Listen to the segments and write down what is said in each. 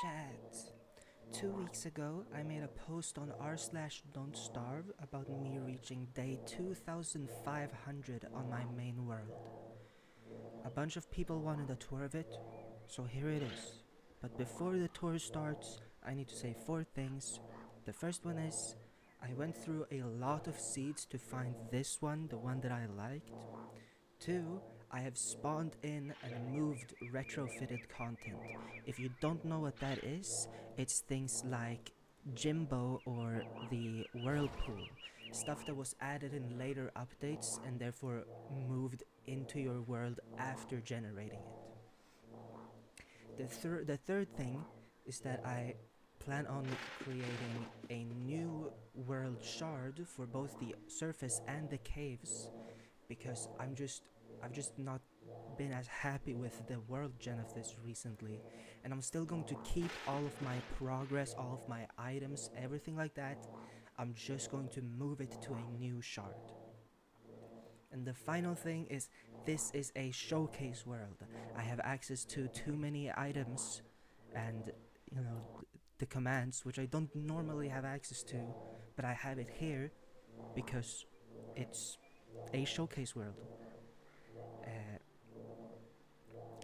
chat. 2 weeks ago, I made a post on r/don't starve about me reaching day 2500 on my main world. A bunch of people wanted a tour of it, so here it is. But before the tour starts, I need to say 4 things. The first one is, I went through a lot of seeds to find this one, the one that I liked. 2. I have spawned in and moved retrofitted content. If you don't know what that is, it's things like Jimbo or the Whirlpool. Stuff that was added in later updates and therefore moved into your world after generating it. The third thing is that I plan on creating a new world shard for both the surface and the caves because I've just not been as happy with the world gen of this recently, and I'm still going to keep all of my progress, all of my items, everything like that. I'm just going to move it to a new shard. And the final thing is, this is a showcase world. I have access to too many items and, you know, the commands, which I don't normally have access to, but I have it here because it's a showcase world. Uh,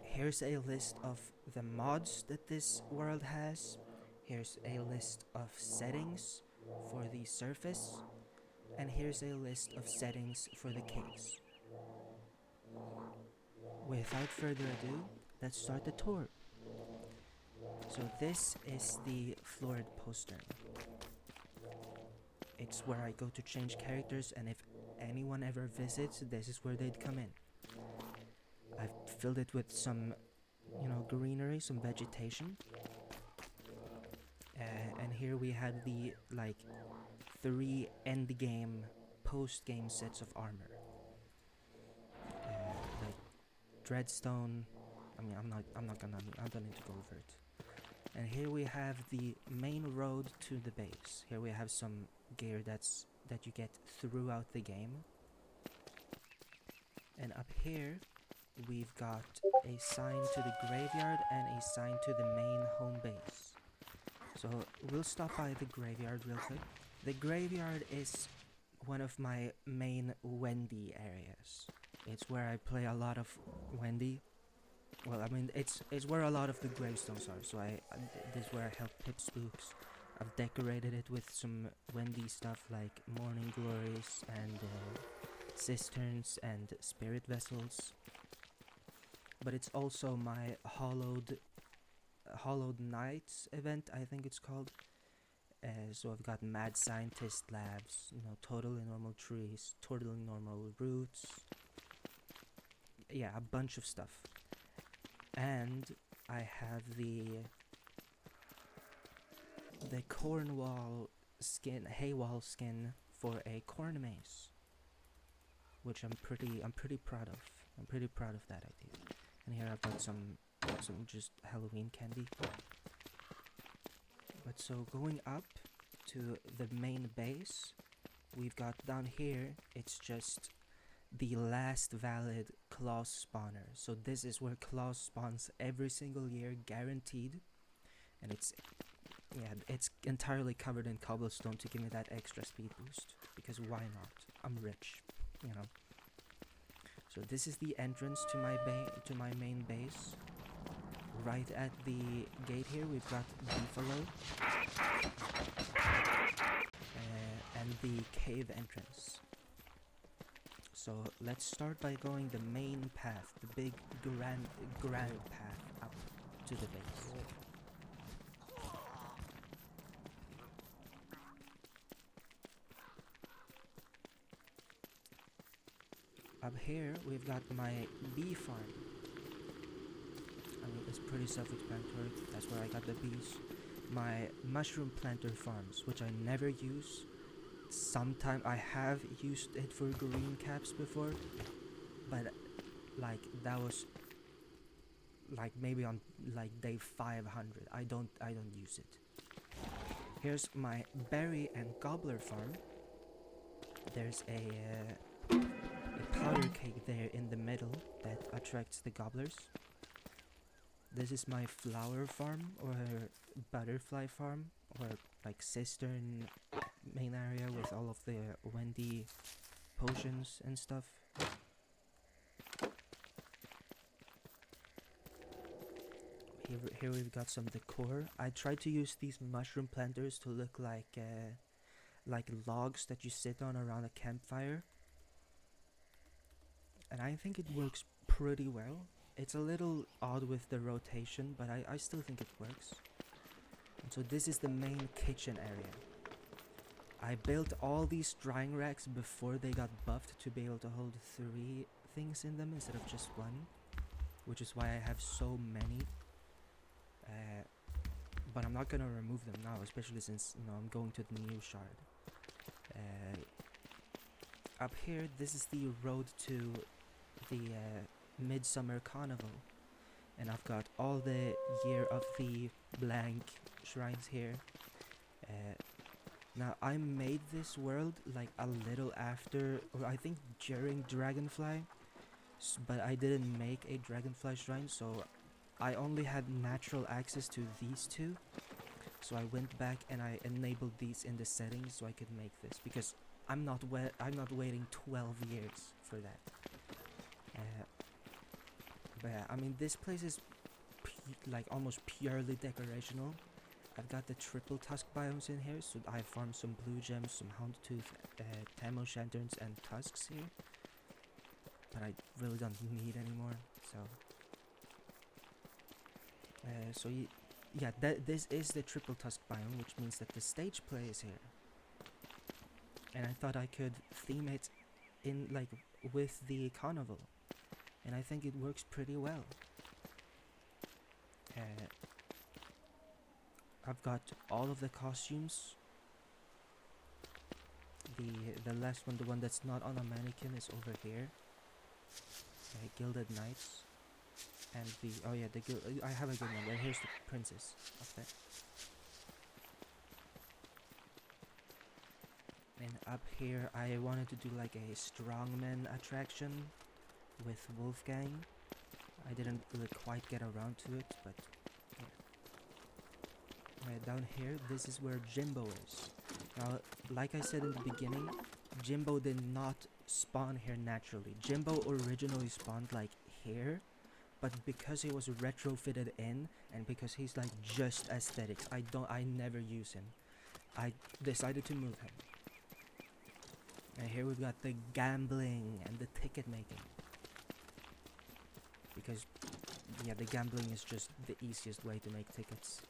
Here's a list of the mods that this world has. Here's a list of settings for the surface. And here's a list of settings for the caves. Without further ado, let's start the tour. So this is the florid poster. It's where I go to change characters, and if anyone ever visits, this is where they'd come in. I've filled it with some, greenery, some vegetation. And here we have the, 3 end game, post game sets of armor. Like Dreadstone. I don't need to go over it. And here we have the main road to the base. Here we have some gear that you get throughout the game. And up here, we've got a sign to the graveyard and a sign to the main home base. So we'll stop by the graveyard real quick. The graveyard is one of my main Wendy areas. It's where I play a lot of Wendy. Well, I mean, it's where a lot of the gravestones are. So this is where I help Pip Spooks. I've decorated it with some Wendy stuff like Morning Glories and cisterns and spirit vessels. But it's also my Hollowed Nights event, I think it's called. So I've got Mad Scientist Labs, totally normal trees, totally normal roots. Yeah, a bunch of stuff. And I have the Cornwall skin, Haywall skin for a corn maze, which I'm pretty proud of. I'm pretty proud of that idea. And here I've got some just Halloween candy. But so going up to the main base, we've got down here, it's just the last valid claw spawner. So this is where claw spawns every single year, guaranteed. And it's entirely covered in cobblestone to give me that extra speed boost. Because why not? I'm rich, So this is the entrance to my main base. Right at the gate here, we've got Beefalo. And the cave entrance. So let's start by going the main path, the big grand path up to the base. Up here, we've got my bee farm. I mean, it's pretty self-explanatory. That's where I got the bees. My mushroom planter farms, which I never use. Sometime I have used it for green caps before, but that was maybe on day 500. I don't use it. Here's my berry and gobbler farm. There's a powder cake there in the middle that attracts the gobblers. This is my flower farm or butterfly farm or like cistern main area with all of the Wendy potions and stuff. Here we've got some decor. I tried to use these mushroom planters to look like logs that you sit on around a campfire, and I think it works pretty well. It's a little odd with the rotation, but I still think it works. And so this is the main kitchen area. I built all these drying racks before they got buffed to be able to hold 3 things in them instead of just 1, which is why I have so many. But I'm not gonna remove them now, especially since I'm going to the new shard. Up here, this is the road to the Midsummer Carnival, and I've got all the Year of the Blank shrines here. Now I made this world like a little after, or I think during Dragonfly, but I didn't make a Dragonfly shrine, so I only had natural access to these 2. So I went back and I enabled these in the settings so I could make this, because I'm not waiting 12 years for that. But yeah, I mean, this place is like almost purely decorational. I've got the triple tusk biomes in here, so I farmed some blue gems, some houndtooth, Tamo shanterns, and tusks here. But I really don't need anymore, so. Yeah, this is the triple tusk biome, which means that the stage play is here. And I thought I could theme it in like with the carnival, and I think it works pretty well. I've got all of the costumes. The last one, the one that's not on a mannequin, is over here. Gilded Knights. And I have a good one. And here's the princess up there. And up here, I wanted to do like a strongman attraction with Wolfgang. I didn't really quite get around to it, but yeah. Down here, this is where Jimbo is. Now, like I said in the beginning, Jimbo did not spawn here naturally. Jimbo originally spawned like here, but because he was retrofitted in, and because he's like just aesthetics, I never use him. I decided to move him. And here we've got the gambling and the ticket making. Because, yeah, the gambling is just the easiest way to make tickets.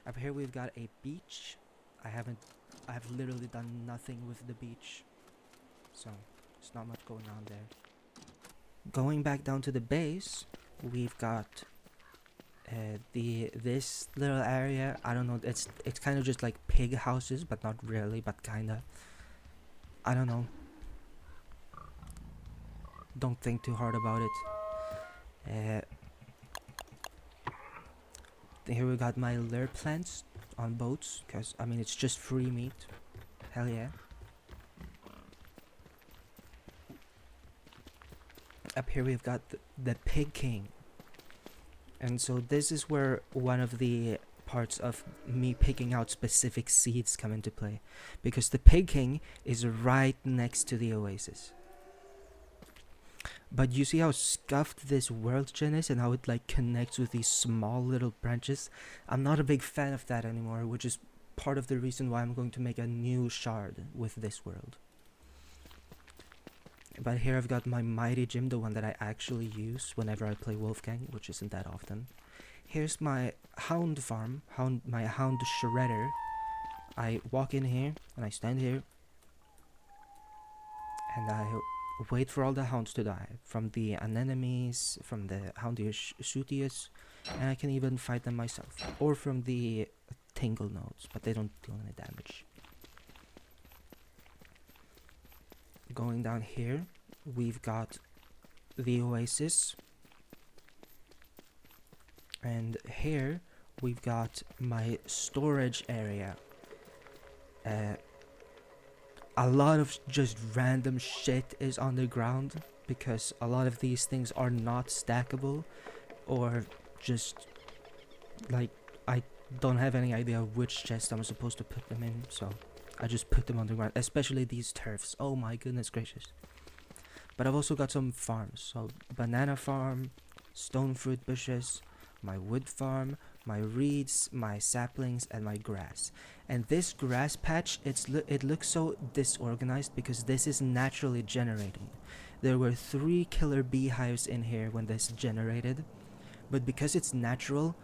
Up here we've got a beach. I've literally done nothing with the beach. So, there's not much going on there. Going back down to the base, we've got this little area. I don't know, it's kind of just like pig houses, but not really, but kinda. I don't know. Don't think too hard about it. Here we got my lure plants on boats, because I mean it's just free meat. Hell yeah. Up here we've got the Pig King. And so this is where one of the parts of me picking out specific seeds come into play, because the Pig King is right next to the oasis. But you see how scuffed this world gen is and how it like connects with these small little branches? I'm not a big fan of that anymore, which is part of the reason why I'm going to make a new shard with this world. But here I've got my mighty gym, the one that I actually use whenever I play Wolfgang, which isn't that often. Here's my hound farm, my hound shredder. I walk in here and I stand here and I wait for all the hounds to die, from the anemones, from the houndish shootius, and I can even fight them myself, or from the tingle nodes, but they don't do any damage. Going down here, we've got the oasis, and here we've got my storage area. A lot of just random shit is on the ground, because a lot of these things are not stackable, or just like, I don't have any idea of which chest I'm supposed to put them in, so I just put them on the ground, especially these turfs. Oh my goodness gracious. But I've also got some farms, so banana farm, stone fruit bushes, my wood farm, my reeds, my saplings, and my grass. And this grass patch, it looks so disorganized because this is naturally generating. There were 3 killer beehives in here when this generated, but because it's natural,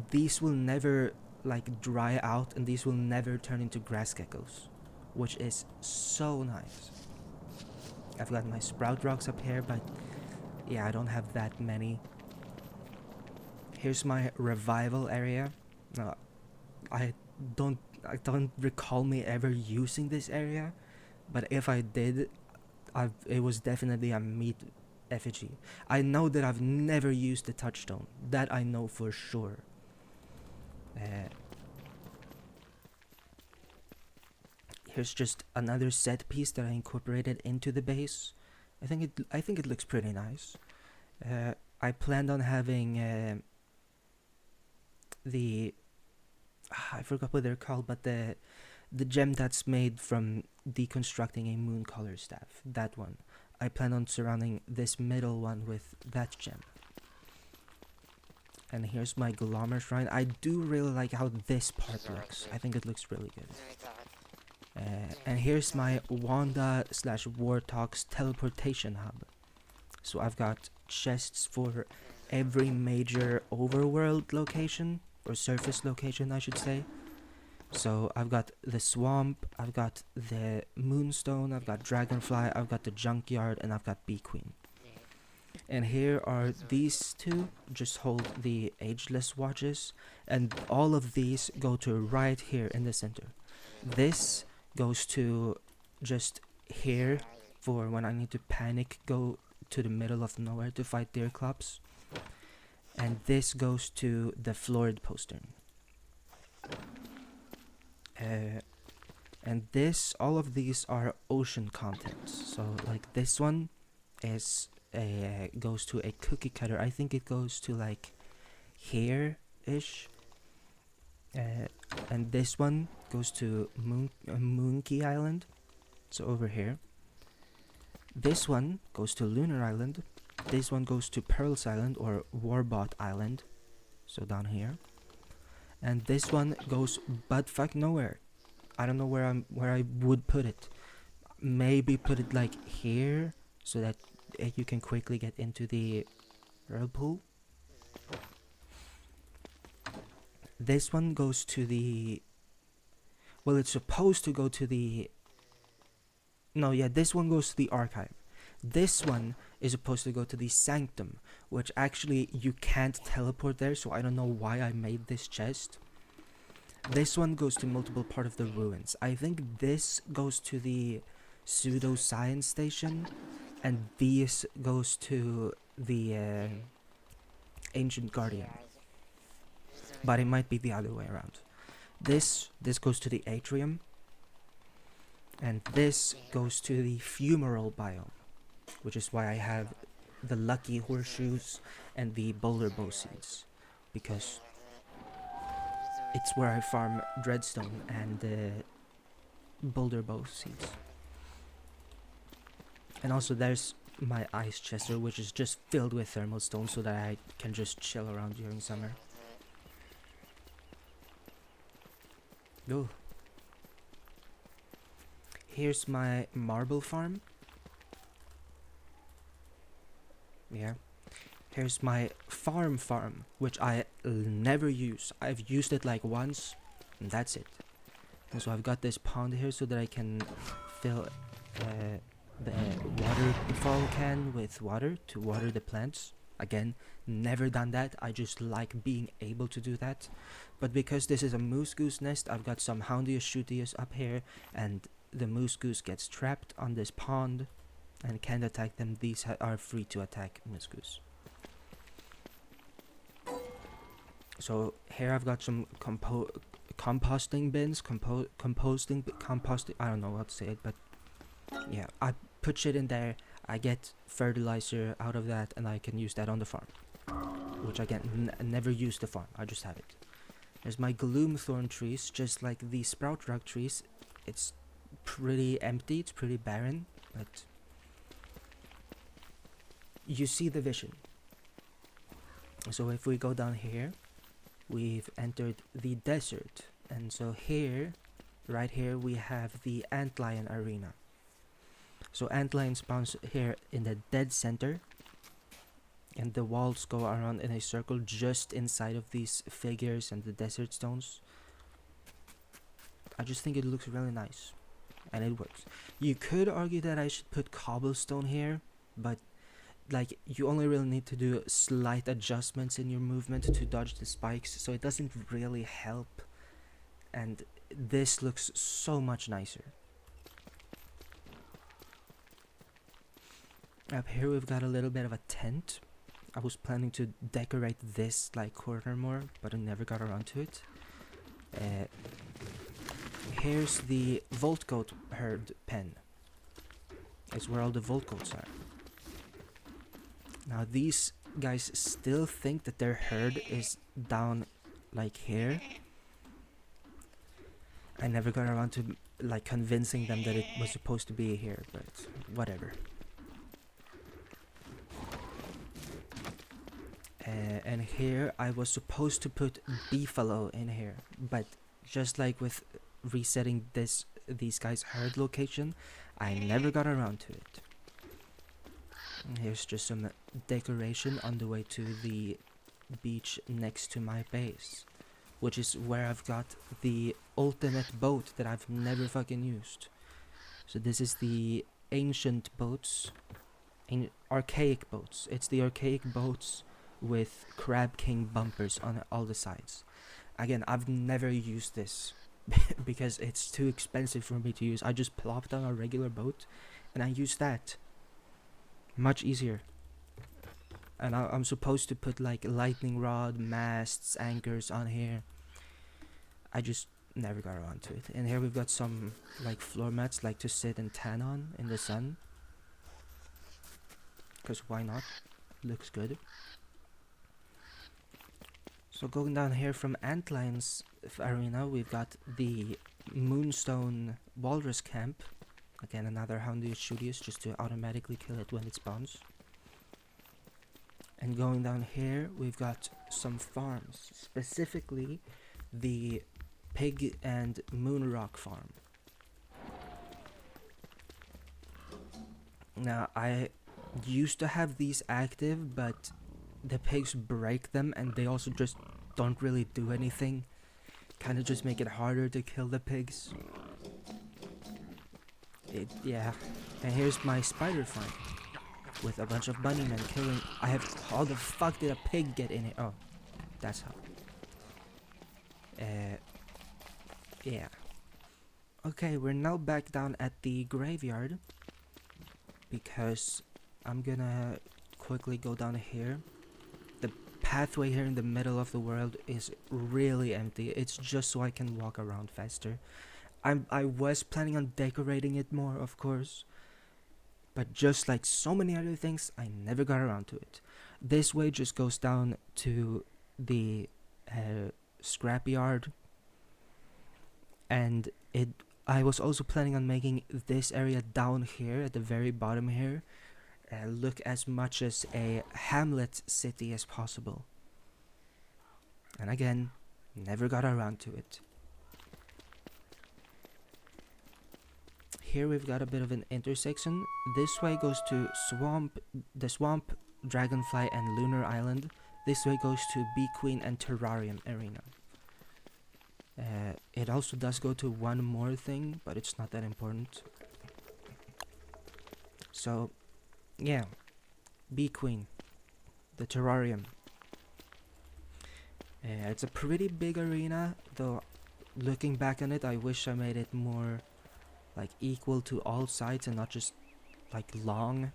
these will never like dry out and these will never turn into grass geckos, which is so nice. I've got my sprout rocks up here, but yeah, I don't have that many. Here's my revival area. No, I don't recall me ever using this area, but if I did, it was definitely a meat effigy. I know that I've never used the touchstone. That I know for sure. Here's just another set piece that I incorporated into the base. I think it looks pretty nice. I planned on having I forgot what they're called, but the gem that's made from deconstructing a moon color staff. That one. I plan on surrounding this middle one with that gem. And here's my Glommer shrine. I do really like how this part looks. I think it looks really good. And here's my Wanda / Warthog's teleportation hub. So I've got chests for every major overworld location, or surface location I should say. So I've got the swamp, I've got the moonstone, I've got dragonfly, I've got the junkyard, and I've got bee queen. And here are these two, just hold the ageless watches, and all of these go to right here in the center. This goes to just here for when I need to panic, go to the middle of nowhere to fight deer clubs. And this goes to the florid postern. And all of these are ocean contents. So like this one is goes to a cookie cutter. I think it goes to like here-ish. And this one goes to Moonkey Island, so over here. This one goes to Lunar Island. This one goes to Pearls Island or Warbot Island, so down here. And this one goes buttfuck nowhere. I don't know where I would put it. Maybe put it like here, so that you can quickly get into the whirlpool. This one goes to the... Well, it's supposed to go to the... No, yeah, this one goes to the archive. This one is supposed to go to the sanctum, which actually you can't teleport there, so I don't know why I made this chest. This one goes to multiple part of the ruins. I think this goes to the pseudoscience station, and this goes to the ancient guardian. But it might be the other way around. This goes to the atrium, and this goes to the fumarole biome, which is why I have the lucky horseshoes and the boulder bow seeds, because it's where I farm dreadstone and boulder bow seeds. And also there's my ice chester, which is just filled with thermal stone so that I can just chill around during summer. Oh. Here's my marble farm. Yeah. Here's my farm, which I never use. I've used it like once, and that's it. And so I've got this pond here so that I can fill the waterfall can with water to water the plants. Again, never done that. I just like being able to do that. But because this is a moose goose nest, I've got some houndius shootius up here, and the moose goose gets trapped on this pond and can't attack them. These are free to attack moose goose. So here I've got some composting bins, composting, I don't know how to say it, but yeah, I put shit in there, I get fertilizer out of that, and I can use that on the farm. which again, never use the farm. I just have it. There's my gloomthorn trees, just like the sprout rug trees. It's pretty empty, it's pretty barren, but you see the vision. So if we go down here, we've entered the desert, and so here, right here, we have the antlion arena. So antlion spawns here in the dead center, and the walls go around in a circle just inside of these figures and the desert stones. I just think it looks really nice, and it works. You could argue that I should put cobblestone here, but like, you only really need to do slight adjustments in your movement to dodge the spikes, so it doesn't really help. And this looks so much nicer. Up here we've got a little bit of a tent. I was planning to decorate this like corner more, but I never got around to it. Here's the Volt Goat herd pen. It's where all the Volt Goats are. Now these guys still think that their herd is down like here. I never got around to like convincing them that it was supposed to be here, but whatever. And here I was supposed to put beefalo in here, but just like with resetting these guys' herd location, I never got around to it. And here's just some decoration on the way to the beach next to my base, which is where I've got the ultimate boat that I've never fucking used. So this is the ancient boats, archaic boats. It's the archaic boats with Crab King bumpers on all the sides. Again, I've never used this because it's too expensive for me to use. I just plopped on a regular boat and I use that. Much easier. And I'm supposed to put like lightning rod, masts, anchors on here. I just never got around to it. And here we've got some like floor mats like to sit and tan on in the sun. Because why not? Looks good. So going down here from Antlion's arena, we've got the Moonstone Walrus Camp. Again, another Houndius Shootius just to automatically kill it when it spawns. And going down here, we've got some farms, specifically the Pig and Moonrock farm. Now, I used to have these active, but the pigs break them and they also just don't really do anything. Kind of just make it harder to kill the pigs. Yeah. And here's my spider farm with a bunch of bunnymen killing. How the fuck did a pig get in it? Oh, that's how. Yeah. Okay, we're now back down at the graveyard because I'm gonna quickly go down here. The pathway here in the middle of the world is really empty. It's just so I can walk around faster. I was planning on decorating it more, of course, but just like so many other things, I never got around to it. This way just goes down to the scrapyard, and I was also planning on making this area down here at the very bottom here look as much as a hamlet city as possible. And again, never got around to it. Here we've got a bit of an intersection. This way goes to the swamp, dragonfly, and lunar island. This way goes to Bee Queen and Terrarium arena. It also does go to one more thing, but it's not that important. So, yeah, Bee Queen, the terrarium. It's a pretty big arena, though looking back on it, I wish I made it more like equal to all sides and not just like long.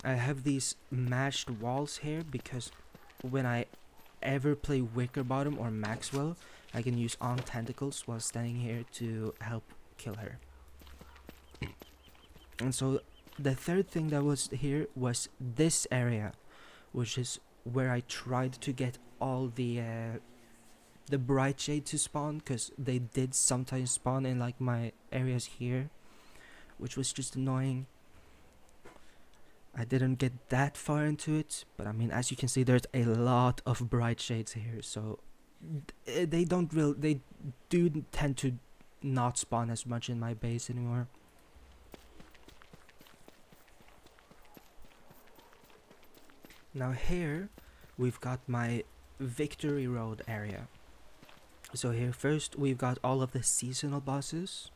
I have these mashed walls here because when I ever play Wickerbottom or Maxwell, I can use on tentacles while standing here to help kill her. And so the third thing that was here was this area, which is where I tried to get all the bright shade to spawn, because they did sometimes spawn in like my areas here, which was just annoying. I didn't get that far into it, but I mean, as you can see, there's a lot of bright shades here, so they do tend to not spawn as much in my base anymore. Now here, we've got my Victory Road area. So here first, we've got all of the seasonal bosses.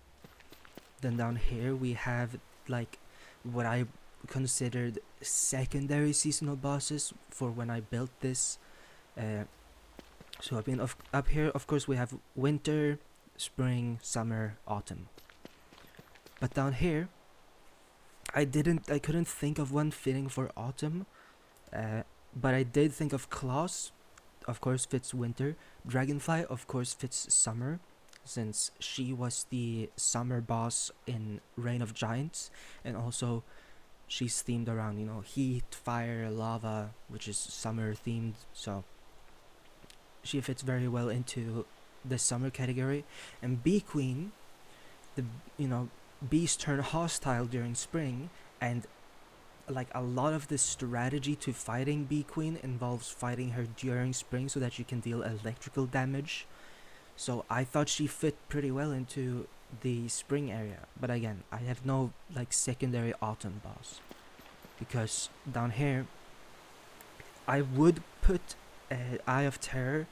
Then down here, we have like what I considered secondary seasonal bosses for when I built this. So I mean, up here, of course, we have winter, spring, summer, autumn. But down here, I couldn't think of one fitting for autumn. But I did think of Claus, of course fits winter. Dragonfly, of course, fits summer, since she was the summer boss in Reign of Giants, and also she's themed around, you know, heat, fire, lava, which is summer themed, so she fits very well into the summer category. And Bee Queen, bees turn hostile during spring, and like a lot of the strategy to fighting Bee Queen involves fighting her during spring so that you can deal electrical damage. So I thought she fit pretty well into the spring area. But again, I have no like secondary autumn boss, because down here I would put Eye of Terror,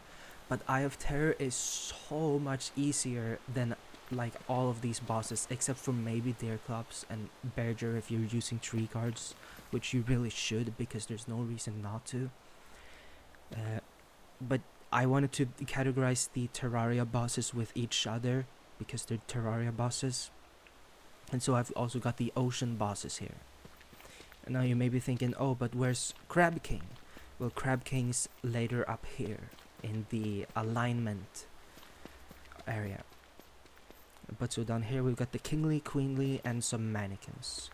but Eye of Terror is so much easier than like all of these bosses, except for maybe Deer Clubs and Berger if you're using tree cards, which you really should, because there's no reason not to. But I wanted to categorize the Terraria bosses with each other, because they're Terraria bosses. And so I've also got the ocean bosses here. And now you may be thinking, oh, but where's Crab King? Well, Crab King's later up here in the alignment area. But so down here we've got the Kingly, Queenly, and some mannequins.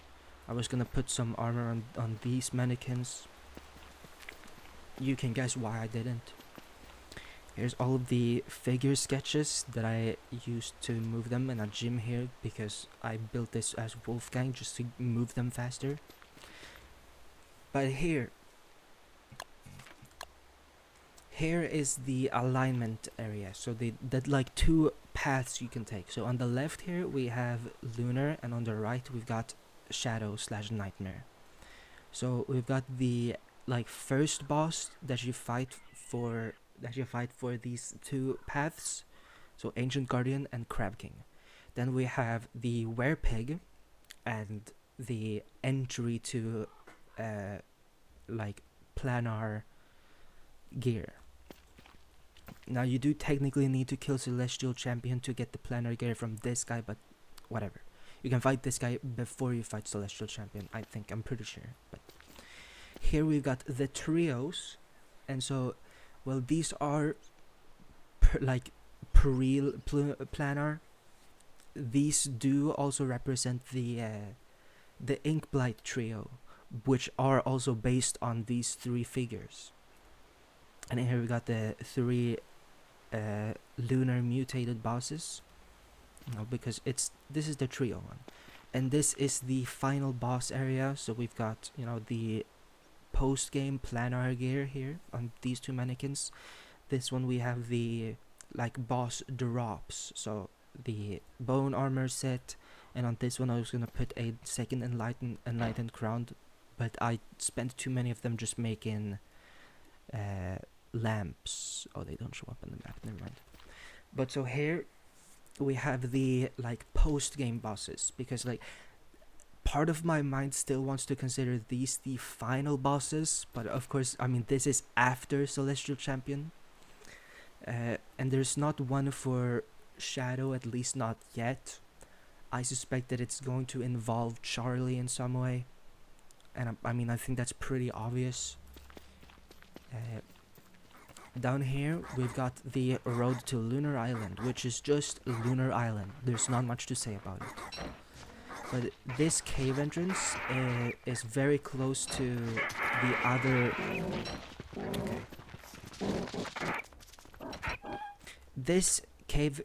I was gonna put some armor on these mannequins. You can guess why I didn't. Here's all of the figure sketches that I used to move them in a gym here, because I built this as Wolfgang just to move them faster. But here is the alignment area. So that like two paths you can take. So on the left here we have Lunar, and on the right we've got Shadow / Nightmare. So we've got the like first boss that you fight for these two paths. So Ancient Guardian and Crab King. Then we have the Werepig and the entry to like planar gear. Now you do technically need to kill Celestial Champion to get the planar gear from this guy, but whatever. You can fight this guy before you fight Celestial Champion, I think, I'm pretty sure. But here we've got the trios, and so, well, these are planar. These do also represent the Inkblight trio, which are also based on these three figures. And here we got the three lunar mutated bosses, because this is the trio one, and this is the final boss area. So we've got the post game planar gear here on these two mannequins. This one we have the like boss drops, so the bone armor set, and on this one I was gonna put a second enlightened crown, but I spent too many of them just making lamps. Oh, they don't show up on the map, never mind. But so here we have the like post game bosses, because like part of my mind still wants to consider these the final bosses, but of course, I mean, this is after Celestial Champion, and there's not one for Shadow, at least not yet. I suspect that it's going to involve Charlie in some way, and I mean, I think that's pretty obvious. Down here we've got the road to Lunar Island, which is just Lunar Island. There's not much to say about it. But this cave entrance is very close to the other. Okay. This cave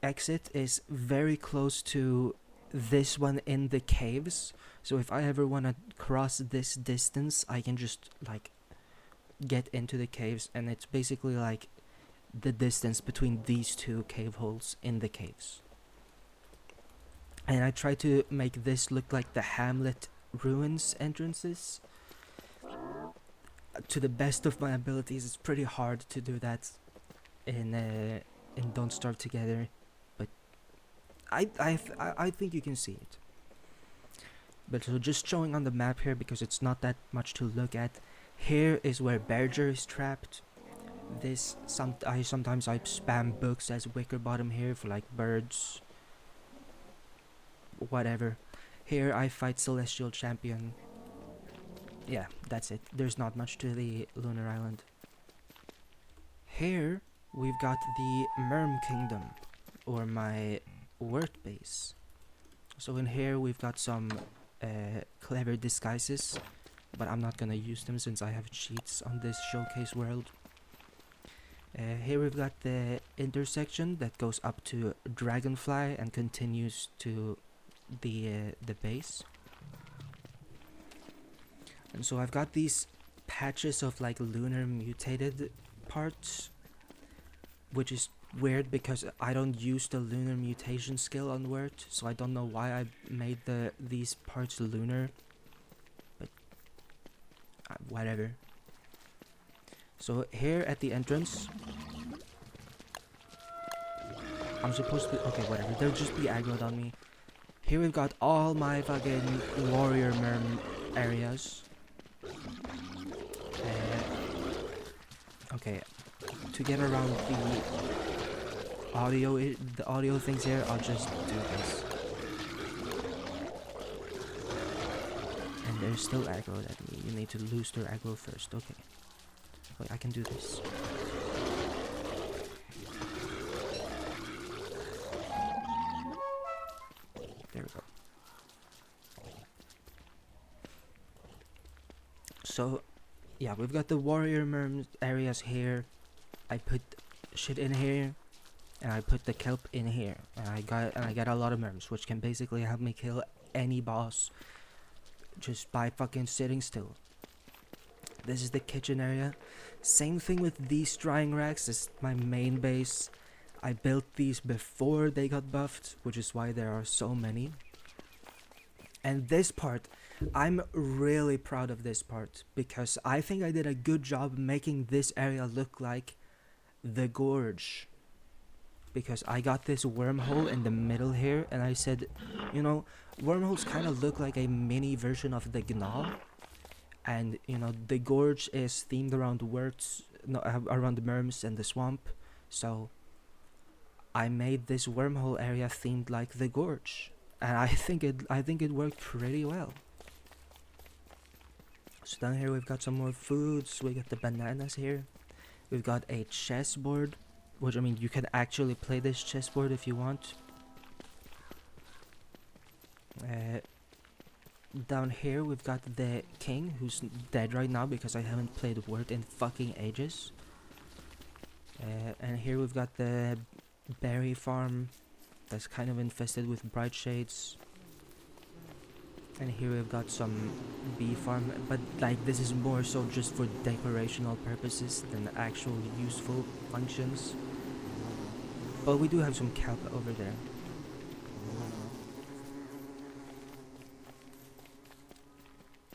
exit is very close to this one in the caves. So if I ever want to cross this distance, I can just like get into the caves, and it's basically like the distance between these two cave holes in the caves. And I try to make this look like the Hamlet ruins entrances. To the best of my abilities, it's pretty hard to do that in Don't Starve Together, but I think you can see it. But so just showing on the map here, because it's not that much to look at. Here is where Berger is trapped. Sometimes I spam books as wicker bottom here for like birds, whatever. Here I fight Celestial Champion. Yeah, that's it. There's not much to the Lunar Island. Here we've got the Merm Kingdom, or my wort base. So in here we've got some clever disguises, but I'm not gonna use them since I have cheats on this showcase world. Here we've got the intersection that goes up to Dragonfly and continues to the base. And so I've got these patches of like lunar mutated parts, which is weird because I don't use the lunar mutation skill on wort, so I don't know why I made these parts lunar, but whatever. So here at the entrance, I'm supposed to, okay, whatever, they'll just be aggroed on me. Here we've got all my fucking warrior merm areas. Okay, to get around the audio things here, I'll just do this. And they're still aggroed at me. You need to lose their aggro first. Okay. Wait, I can do this. There we go. So, yeah, we've got the warrior merm areas here. I put shit in here, and I put the kelp in here, and I got a lot of merms, which can basically help me kill any boss just by fucking sitting still. This is the kitchen area. Same thing with these drying racks. This is my main base. I built these before they got buffed, which is why there are so many. And this part, I'm really proud of this part, because I think I did a good job making this area look like the gorge. Because I got this wormhole in the middle here, and I said, you know, wormholes kind of look like a mini version of the gnaw. And, you know, the gorge is themed around words, no, around the merms and the swamp. So, I made this wormhole area themed like the gorge. And I think it worked pretty well. So down here we've got some more foods. We got the bananas here. We've got a chessboard, which, I mean, you can actually play this chessboard if you want. Down here we've got the king, who's dead right now because I haven't played wort in fucking ages. And here we've got the berry farm that's kind of infested with bright shades. And here we've got some bee farm, but like this is more so just for decorational purposes than actual useful functions. But we do have some kelp over there.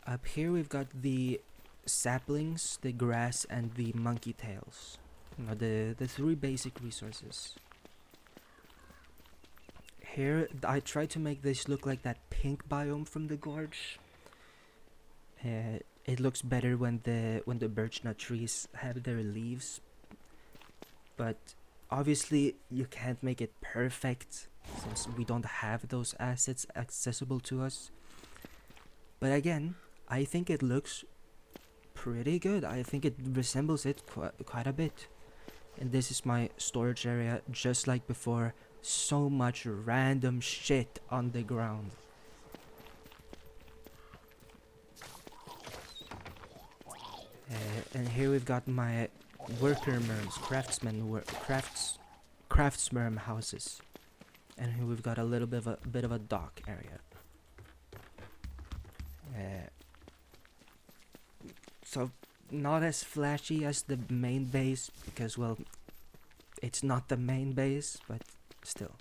Up here we've got the saplings, the grass, and the monkey tails. You know, the three basic resources. Here I tried to make this look like that pink biome from the gorge. It looks better when the birch nut trees have their leaves, but obviously you can't make it perfect since we don't have those assets accessible to us. But again, I think it looks pretty good. I think it resembles it quite a bit. And this is my storage area, just like before. So much random shit on the ground. And here we've got my worker merms, craftsmerm houses. And here we've got a little bit of a dock area. So not as flashy as the main base because, well, it's not the main base, but still.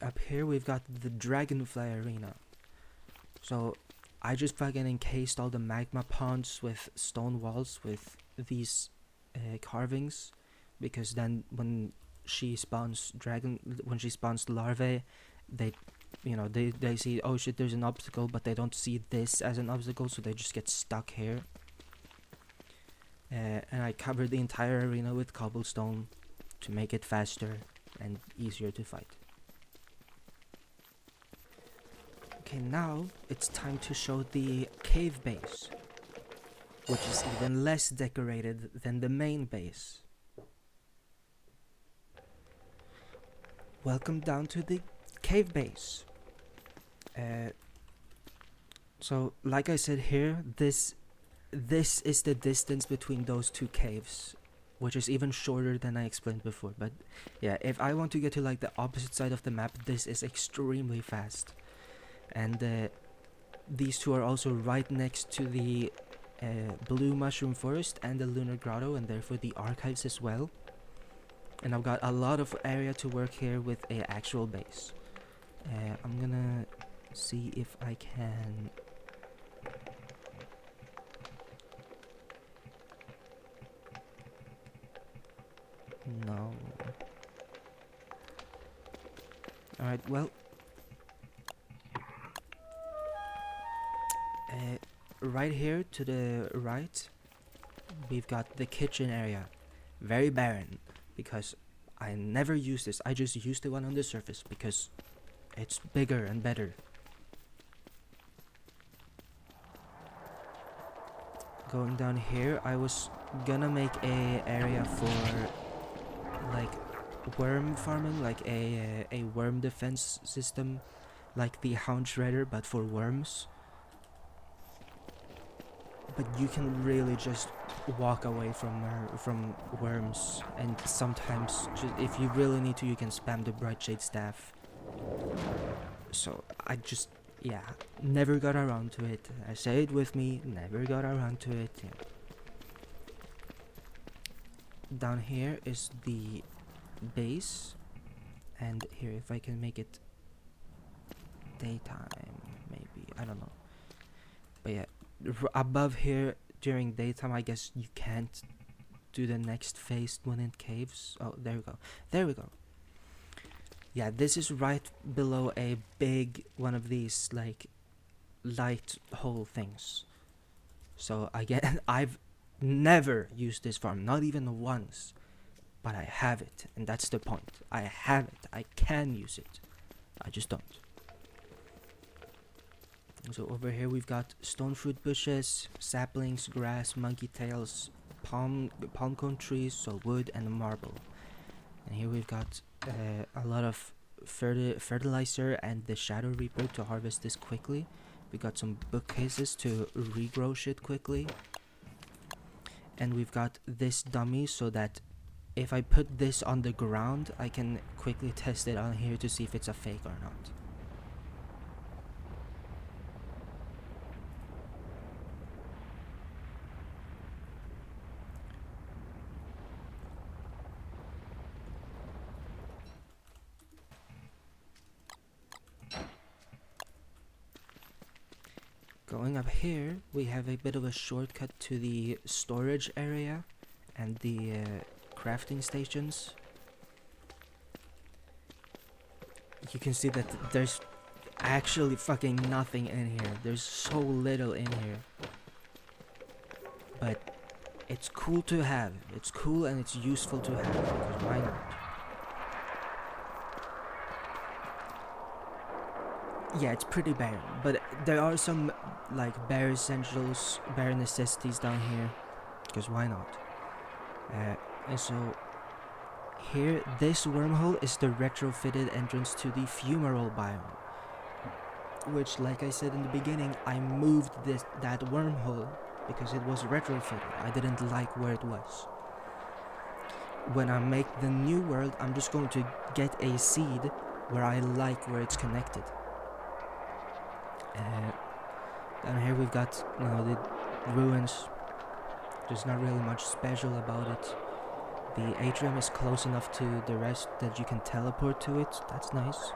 Up here we've got the Dragonfly Arena. So I just fucking encased all the magma ponds with stone walls with these carvings, because then when she spawns larvae, they they see, oh shit, there's an obstacle, but they don't see this as an obstacle, so they just get stuck here. And I covered the entire arena with cobblestone to make it faster and easier to fight. Okay, now it's time to show the cave base, which is even less decorated than the main base. Welcome down to the cave base. So like I said here, this is the distance between those two caves, which is even shorter than I explained before. But yeah, if I want to get to like the opposite side of the map, this is extremely fast. And these two are also right next to the Blue Mushroom Forest and the Lunar Grotto, and therefore the archives as well. And I've got a lot of area to work here with a actual base. I'm gonna see if I can... No. Alright, well... right here to the right, we've got the kitchen area. Very barren, because I never use this. I just use the one on the surface because it's bigger and better. Going down here, I was gonna make a area for like worm farming, like a worm defense system, like the Hound Shredder, but for worms. But you can really just walk away from worms, and sometimes if you really need to, you can spam the Brightshade staff. So I just, yeah, never got around to it. I say it with me, never got around to it. Yeah. Down here is the base, and here, if I can make it daytime, maybe, I don't know. But yeah, above here during daytime, I guess you can't do the next phase when it caves. Oh, there we go. There we go. Yeah, this is right below a big one of these like light hole things. So again, I've never used this farm, not even once, but I have it, and that's the point. I have it. I can use it. I just don't. So over here we've got stone fruit bushes, saplings, grass, monkey tails, palm cone trees, so wood and marble. And here we've got a lot of fertilizer and the Shadow Reaper to harvest this quickly. We got some bookcases to regrow shit quickly. And we've got this dummy so that if I put this on the ground, I can quickly test it on here to see if it's a fake or not. Going up here, we have a bit of a shortcut to the storage area and the crafting stations. You can see that there's actually fucking nothing in here. There's so little in here. But it's cool to have. It's cool and it's useful to have, because why not? Yeah, it's pretty barren, but there are some like bare essentials, bare necessities down here, because why not? And so here, this wormhole is the retrofitted entrance to the fumarole biome, which, like I said in the beginning, I moved that wormhole because it was retrofitted. I didn't like where it was. When I make the new world, I'm just going to get a seed where I like where it's connected. Down here we've got, the ruins. There's not really much special about it. The atrium is close enough to the rest that you can teleport to it. That's nice.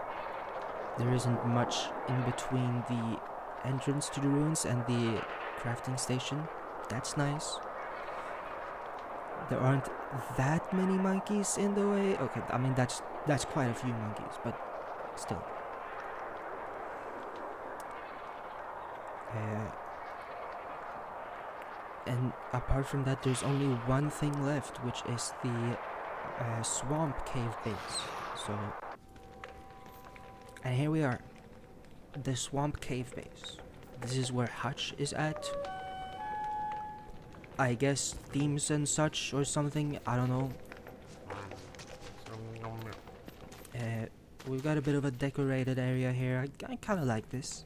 There isn't much in between the entrance to the ruins and the crafting station. That's nice. There aren't that many monkeys in the way. Okay, I mean that's quite a few monkeys, but still. And apart from that, there's only one thing left, which is the swamp cave base. So, and here we are, the swamp cave base. This is where Hutch is at. I guess themes and such or something, I don't know. We've got a bit of a decorated area here. I kind of like this.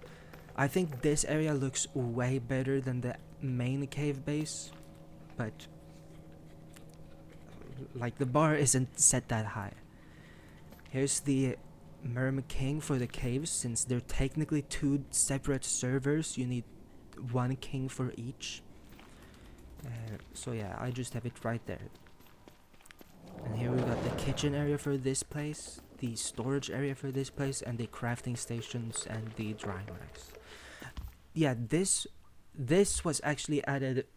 I think this area looks way better than the main cave base, but like the bar isn't set that high. Here's the Merm King for the caves. Since they're technically two separate servers, you need one king for each. So yeah, I just have it right there. And here we got the kitchen area for this place, the storage area for this place, and the crafting stations and the drying racks. Yeah, this was actually added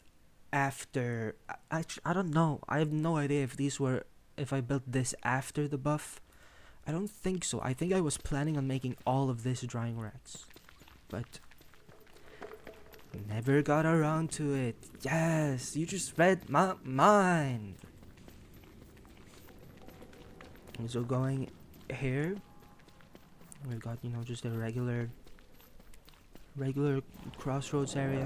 after. I don't know. I have no idea if I built this after the buff. I don't think so. I think I was planning on making all of this drying racks, but never got around to it. Yes, you just read my mind. So going here, we've got just a regular crossroads area,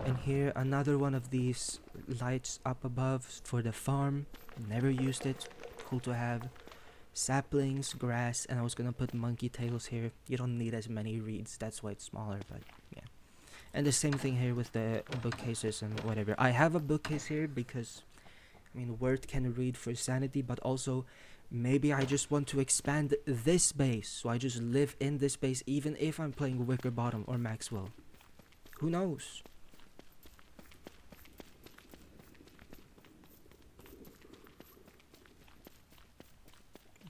and here another one of these lights up above for the farm. Never used it. Cool to have. Saplings, grass, and I was gonna put monkey tails here. You don't need as many reeds, that's why it's smaller, but yeah. And the same thing here with the bookcases and whatever. I have a bookcase here because Word can read for sanity, but also maybe I just want to expand this base, so I just live in this base even if I'm playing Wicker Bottom or Maxwell. Who knows?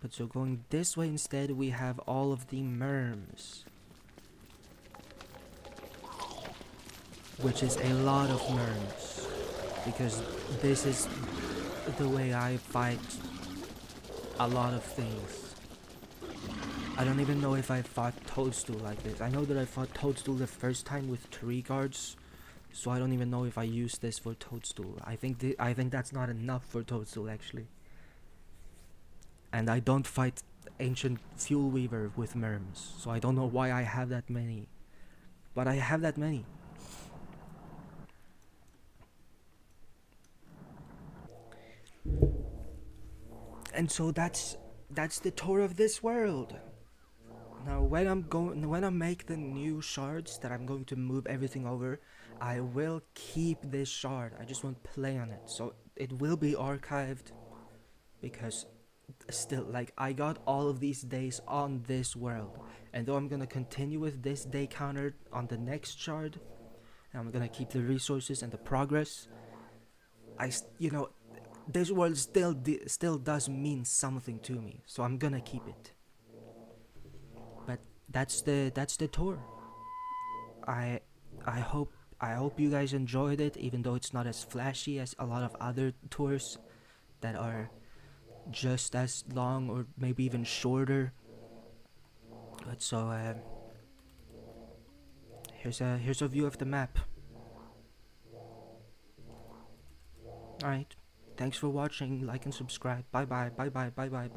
But so going this way instead, we have all of the merms, which is a lot of merms, because this is the way I fight a lot of things. I don't even know if I fought Toadstool like this. I know that I fought Toadstool the first time with 3 guards, so I don't even know if I used this for Toadstool. I think that's not enough for Toadstool actually. And I don't fight Ancient Fuel Weaver with merms, so I don't know why I have that many. But I have that many. And so that's the tour of this world. Now when I make the new shards that I'm going to move everything over, I will keep this shard. I just won't play on it. So it will be archived, because still, like, I got all of these days on this world, and though I'm gonna continue with this day counter on the next shard, and I'm gonna keep the resources and the progress, this world still does mean something to me, so I'm gonna keep it. But that's the tour. I hope you guys enjoyed it, even though it's not as flashy as a lot of other tours that are just as long or maybe even shorter. But so here's a view of the map. Alright, thanks for watching. Like and subscribe. Bye bye.